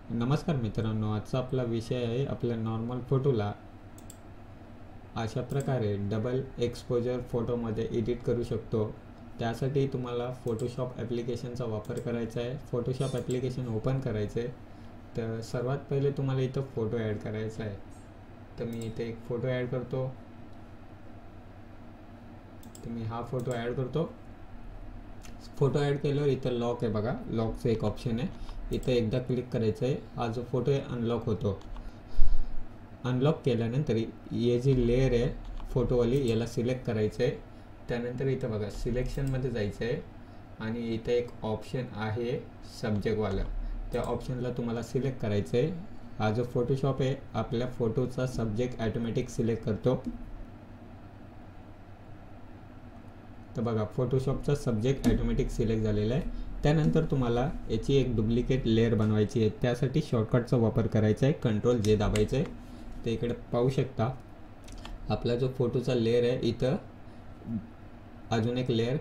नमस्कार मित्रांनो, आजचा आपला विषय आहे आपल्या नॉर्मल फोटोला अशा प्रकारे डबल एक्सपोजर फोटोमध्ये एडिट करू शकतो। त्यासाठी तुम्हाला फोटोशॉप ॲप्लिकेशनचा वापर करायचा आहे। फोटोशॉप ॲप्लिकेशन ओपन करायचे, तर सर्वात पहिले तुम्हाला इथं फोटो ॲड करायचा आहे। तर मी इथे एक फोटो ॲड करतो। तर मी हा फोटो ॲड करतो। फोटो ॲड केल्यावर इथं लॉक आहे बघा, लॉकचं एक ऑप्शन आहे। इथं एकदा क्लिक करायचं आहे, हा जो फोटो आहे अनलॉक होतो। अनलॉक केल्यानंतर ये जी लेयर आहे फोटोवाली याला सिलेक्ट करायचं आहे। त्यानंतर इथं बघा सिलेक्शनमध्ये जायचं आहे आणि इथं एक ऑप्शन आहे सब्जेक्टवाला, त्या ऑप्शनला तुम्हाला सिलेक्ट करायचं आहे। हा जो फोटोशॉप आहे आपल्या फोटोचा सब्जेक्ट ॲटोमॅटिक सिलेक्ट करतो। तर बघा फोटोशॉपचा सब्जेक्ट ॲटोमॅटिक सिलेक्ट झालेला आहे। त्यानंतर तुम्हाला याची एक डुप्लिकेट लेयर बनवायची आहे। त्यासाठी शॉर्टकटचा वापर करायचा आहे, कंट्रोल जे दाबायचं आहे। तर इकडे पाहू शकता आपला जो फोटोचा लेयर आहे इथं अजून एक लेयर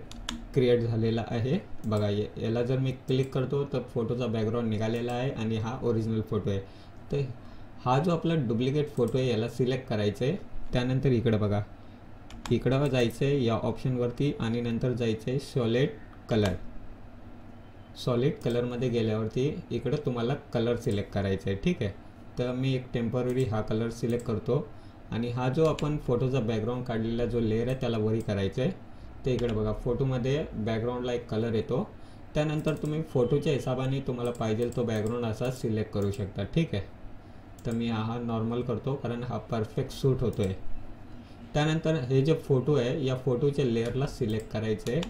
क्रिएट झालेला आहे बघा। याला जर मी क्लिक करतो तर फोटोचा बॅकग्राऊंड निघालेला आहे आणि हा ओरिजिनल फोटो आहे। तर हा जो आपला डुप्लिकेट फोटो आहे याला सिलेक्ट करायचं आहे। त्यानंतर इकडं बघा, इकडं जायचं आहे या ऑप्शनवरती आणि नंतर जायचं आहे सॉलिड कलर। सॉलिड कलरमध्ये गेल्यावरती इकडं तुम्हाला कलर सिलेक्ट करायचा आहे, ठीक आहे। तर मी एक टेम्पररी हा कलर सिलेक्ट करतो आणि हा जो आपण फोटोचा बॅकग्राऊंड काढलेला जो लेयर आहे त्याला वरी करायचं आहे। तर इकडे बघा फोटोमध्ये बॅकग्राऊंडला एक कलर येतो। त्यानंतर तुम्ही फोटोच्या हिशोबाने तुम्हाला पाहिजे तो बॅकग्राऊंड असा सिलेक्ट करू शकता, ठीक आहे। तर मी हा नॉर्मल करतो कारण हा परफेक्ट सूट होतो आहे। त्यानंतर हे जे फोटो आहे या फोटोच्या लेअरला सिलेक्ट करायचं आहे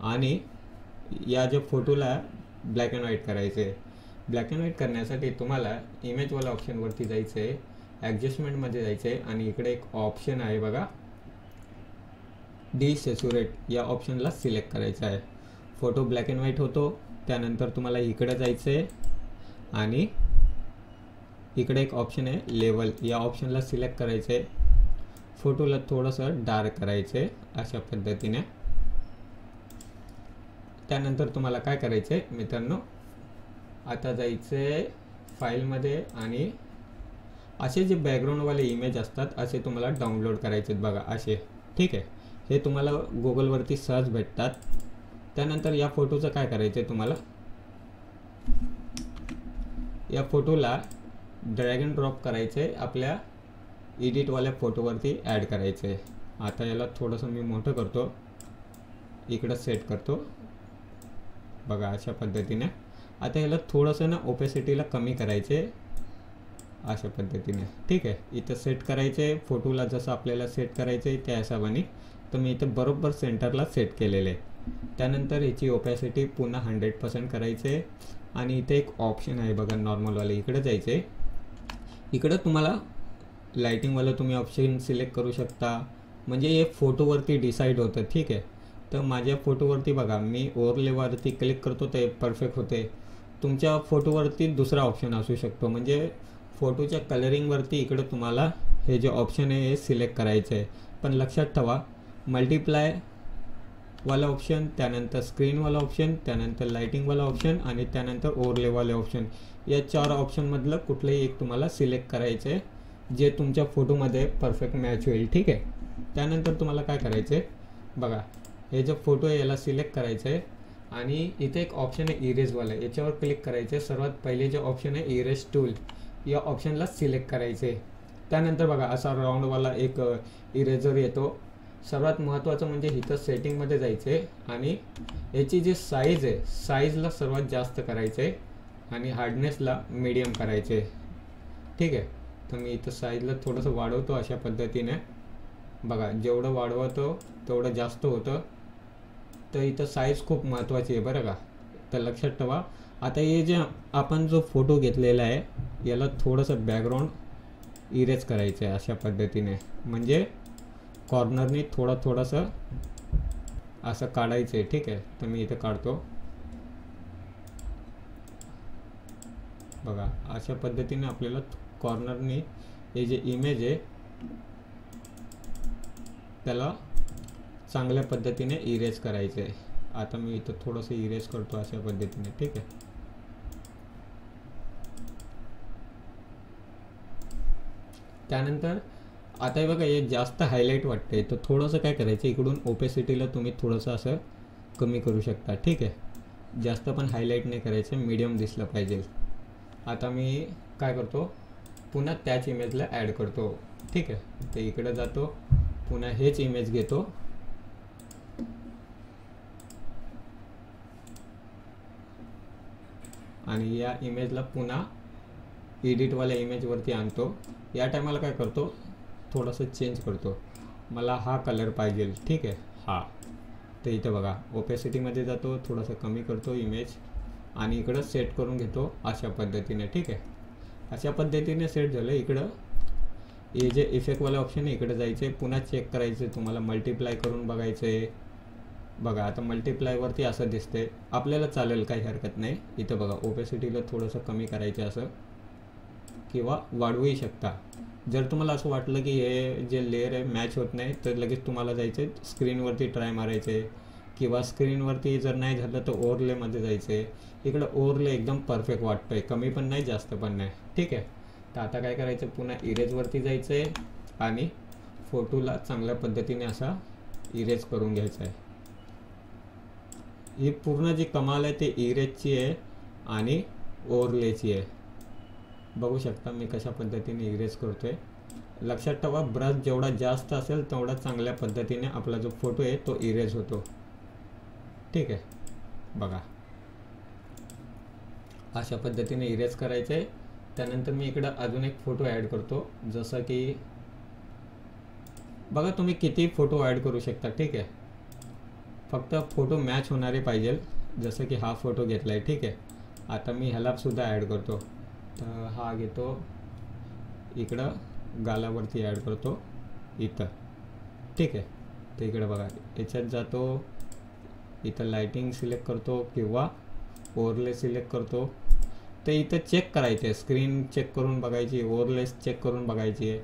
आणि या जो फोटोला ब्लॅक अँड व्हाईट करायचं आहे। ब्लॅक अँड व्हाईट करण्यासाठी तुम्हाला इमेजवाला ऑप्शनवरती जायचं आहे, ॲडजस्टमेंटमध्ये जायचं आहे आणि इकडे एक ऑप्शन आहे बघा डिसॅच्युरेट, या ऑप्शनला सिलेक्ट करायचं आहे। फोटो ब्लॅक अँड व्हाईट होतो। त्यानंतर तुम्हाला इकडे जायचं आहे आणि इकडे एक ऑप्शन आहे लेवल, या ऑप्शनला सिलेक्ट करायचं आहे। फोटोला थोडंसं डार्क करायचं आहे अशा पद्धतीने। त्यानंतर तुम्हाला काय करायचं आहे मित्रांनो, आता जायचं आहे फाईलमध्ये आणि असे जे बॅकग्राऊंडवाले इमेज असतात असे तुम्हाला डाउनलोड करायचे आहेत बघा असे, ठीक आहे। हे तुम्हाला गुगलवरती सहज भेटतात। त्यानंतर या फोटोचं काय करायचं आहे, तुम्हाला या फोटोला ड्रॅग अँड ड्रॉप करायचं आहे, आपल्या एडिटवाल्या फोटोवरती ॲड करायचं आहे। आता याला थोडंसं मी मोठं करतो, इकडं सेट करतो बघा अशा पद्धतीने। आता याला थोडंसं ना ओपेसिटीला कमी करायचे अशा पद्धतीने, ठीक आहे। इथं सेट करायचे फोटोला जसं आपल्याला सेट करायचं आहे त्या हिशोबाने। तर मी इथं बरोबर सेंटरला सेट केलेले आहे। त्यानंतर याची ओपॅसिटी पुन्हा 100% करायचे आहे आणि इथे एक ऑप्शन आहे बघा नॉर्मलवाले, इकडे जायचं आहे। इकडं तुम्हाला लाईटिंगवालं तुम्ही ऑप्शन सिलेक्ट करू शकता, म्हणजे हे फोटोवरती डिसाईड होतं, ठीक आहे। तर माझ्या फोटोवरती बघा मी ओव्हरलेवरती क्लिक करतो ते परफेक्ट होते। तुमच्या फोटोवरती दुसरा ऑप्शन असू शकतो, म्हणजे फोटोच्या कलरिंगवरती इकडे तुम्हाला हे जे ऑप्शन आहे हे सिलेक्ट करायचं आहे। पण लक्षात ठेवा मल्टिप्लायवाला ऑप्शन, त्यानंतर स्क्रीनवाला ऑप्शन, त्यानंतर लाईटिंगवाला ऑप्शन आणि त्यानंतर ओव्हरलेवाले ऑप्शन, या 4 ऑप्शनमधलं कुठलंही एक तुम्हाला सिलेक्ट करायचं आहे जे तुमच्या फोटोमध्ये परफेक्ट मॅच होईल, ठीक आहे। त्यानंतर तुम्हाला काय करायचं आहे बघा, हे जो फोटो आहे याला सिलेक्ट करायचं आहे आणि इथे एक ऑप्शन आहे इरेजवाला, याच्यावर क्लिक करायचं आहे। सर्वात पहिले जे ऑप्शन आहे इरेज टूल, या ऑप्शनला सिलेक्ट करायचं आहे। त्यानंतर बघा असा राऊंडवाला एक इरेजर येतो। सर्वात महत्त्वाचं म्हणजे इथं सेटिंगमध्ये जायचं आहे आणि याची जी साईज आहे साईजला सर्वात जास्त करायचं आहे आणि हार्डनेसला मीडियम करायचं आहे, ठीक आहे। तर मी इथं साईजला थोडंसं वाढवतो अशा पद्धतीने बघा, जेवढं वाढवतो तेवढं जास्त होतं। तर इथं साईज खूप महत्त्वाची आहे बरं का, तर लक्षात ठेवा। आता हे जे आपण जो फोटो घेतलेला आहे याला थोडंसं बॅकग्राऊंड इरेज करायचं आहे अशा पद्धतीने, म्हणजे कॉर्नरनी थोडंसं असं काढायचं आहे, ठीक आहे। तर मी इथं काढतो बघा अशा पद्धतीने। आपल्याला कॉर्नरनी हे जे इमेज आहे त्याला चांगल्या पद्धतीने इरेज करायचं आहे। आता मी इथं थोडंसं इरेज करतो अशा पद्धतीने, ठीक आहे। त्यानंतर आता हे बघा हे जास्त हायलाईट वाटते, तर थोडंसं काय करायचं, इकडून ओपेसिटीला तुम्ही थोडंसं असं कमी करू शकता, ठीक आहे. जास्त पण हायलाईट नाही करायचं, मीडियम दिसलं पाहिजे. आता मी काय करतो, पुन्हा त्याच इमेजला ॲड करतो, ठीक आहे. ते इकडं जातो, पुन्हा हेच इमेज घेतो आणि या इमेजला पुन्हा एडिटवाल्या इमेजवरती आणतो. या टायमाला काय करतो, थोडंसं चेंज करतो, मला हा कलर पाहिजे, ठीक आहे. हा तर इथं बघा ओपेसिटीमध्ये जातो, थोडंसं कमी करतो इमेज आणि इकडं सेट करून घेतो अशा पद्धतीने, ठीक आहे. अशा पद्धतीने सेट झालं. इकडं हे जे इफेक्टवाले ऑप्शन आहे इकडे जायचं आहे, पुन्हा चेक करायचं आहे, तुम्हाला मल्टिप्लाय करून बघायचं आहे. बघा आता मल्टिप्लायवरती असं दिसतंय, आपल्याला चालेल, काही हरकत नाही. इथं बघा ओपेसिटीला थोडंसं कमी करायचं असं, किंवा वाढवूही शकता. जर तुम्हाला असं वाटलं की हे जे लेअर आहे मॅच होत नाही, तर लगेच तुम्हाला जायचं आहे स्क्रीनवरती ट्राय मारायचं आहे, किंवा स्क्रीनवरती जर नाही झालं तर ओव्हरलेमध्ये जायचं आहे. इकडं ओव्हरले एकदम परफेक्ट वाटतं आहे, कमी पण नाही जास्त पण नाही, ठीक आहे. तर आता काय करायचं, पुन्हा इरेजवरती जायचं आहे आणि फोटोला चांगल्या पद्धतीने असा इरेज करून घ्यायचा आहे. ही पूर्ण जी कमाल आहे ते इरेजची आहे आणि ओव्हरलेची आहे. बघू शकता मी कशा पद्धतीने इरेज करतोय. लक्षात ठेवा, ब्रश जेवढा जास्त असेल तेवढा चांगल्या पद्धतीने आपला जो फोटो आहे तो इरेज होतो, ठीक आहे. बघा अशा पद्धतीने इरेज करायचं आहे. त्यानंतर मी इकडं अजून एक फोटो ॲड करतो, जसं की बघा तुम्ही किती फोटो ॲड करू शकता, ठीक आहे. फक्त फोटो मॅच होणारे पाहिजे, जसं की हा फोटो घेतला आहे, ठीक आहे. आता मी ह्याला सुद्धा ॲड करतो. तर हा घेतो, इकडं गालावरती ॲड करतो इथं, ठीक आहे. तर इकडं बघा याच्यात जातो, इथं लाइटिंग सिलेक्ट करतो किंवा ओव्हरले सिलेक्ट करतो. तर इथं चेक करायचे आहे, स्क्रीन चेक करून बघायची, ओव्हरले चेक करून बघायची आहे.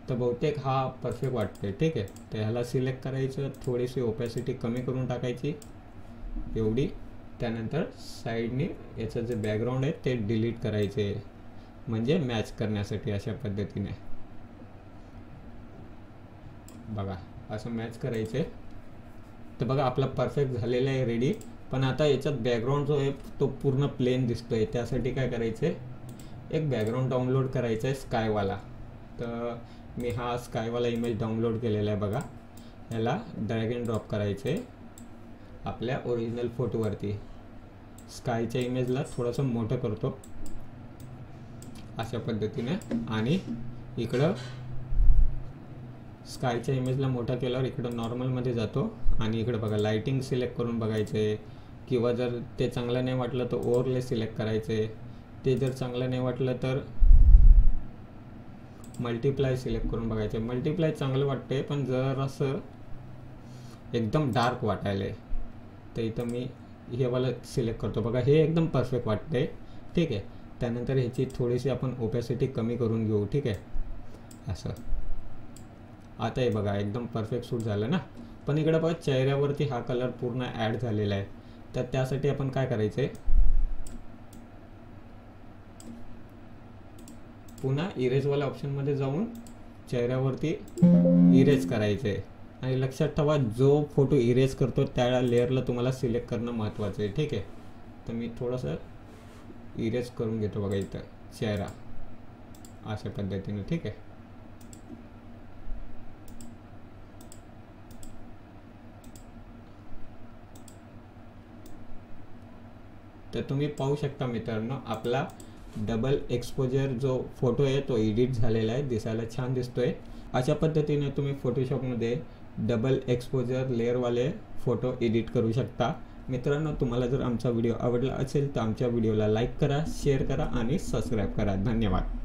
तर बहुतेक हा परफेक्ट वाटते, ठीक आहे. तर ह्याला सिलेक्ट करायचं, थोडीशी ओपॅसिटी कमी करून टाकायची एवढी. त्यानंतर साईडने याचं जे बॅकग्राऊंड आहे ते डिलीट करायचे, म्हणजे मॅच करण्यासाठी अशा पद्धतीने. बघा असं मॅच करायचं आहे. तर बघा आपला परफेक्ट झालेला आहे, रेडी. पण आता याच्यात बॅकग्राऊंड जो आहे तो पूर्ण प्लेन दिसतोय, त्यासाठी काय करायचं आहे, एक बॅकग्राऊंड डाउनलोड करायचं आहे स्कायवाला. तर मी हा स्कायवाला इमेज डाउनलोड केलेला आहे बघा. याला ड्रॅग अँड ड्रॉप करायचं आहे आपल्या ओरिजिनल फोटोवरती. स्कायच्या इमेजला थोडंसं मोठं करतो अशा पद्धतीने आणि इकडं स्कायच्या इमेजला मोठा केल्यावर इकडं नॉर्मलमध्ये जातो आणि इकडं बघा लाइटिंग सिलेक्ट करून बघायचं आहे, किंवा जर ते चांगलं नाही वाटलं तर ओव्हरले सिलेक्ट करायचं आहे. ते जर चांगलं नाही वाटलं तर मल्टिप्लाय सिलेक्ट करून बघायचं. मल्टिप्लाय चांगलं वाटते, पण जर असं एकदम डार्क वाटायला आहे तर इथं मी हे वाला सिलेक्ट करतो. बघा हे एकदम परफेक्ट वाटते, ठीक आहे. त्यानंतर ह्याची थोडीशी आपण ओपॅसिटी कमी करून घेऊ, ठीक आहे. असं आता हे बघा एकदम परफेक्ट सूट झालं ना. पण इकडे बघा चेहऱ्यावरती हा कलर पूर्ण ॲड झालेला आहे. तर त्यासाठी आपण काय करायचं आहे, पुन्हा इरेजवाल्या ऑप्शनमध्ये जाऊन चेहऱ्यावरती इरेज करायचं आहे. आणि लक्षात ठेवा, जो फोटो इरेज करतो त्या लेअरला तुम्हाला सिलेक्ट करणं महत्त्वाचं आहे, ठीक आहे. तर मी थोडंसं इरेज करून घेतो बघा इथं चेहरा अशा पद्धतीने, ठीक आहे. तर तुम्ही पाहू शकता मित्रांनो, आपला डबल एक्सपोजर जो फोटो आहे तो एडिट झालेला आहे, दिसायला छान दिसतोय. अशा पद्धतीने तुम्ही फोटोशॉपमध्ये डबल एक्सपोजर लेअरवाले फोटो एडिट करू शकता. मित्रांनो, तुम्हाला जर आमचा व्हिडिओ आवडला असेल तर आमच्या व्हिडिओला लाईक करा, शेअर करा आणि सबस्क्राईब करा. धन्यवाद.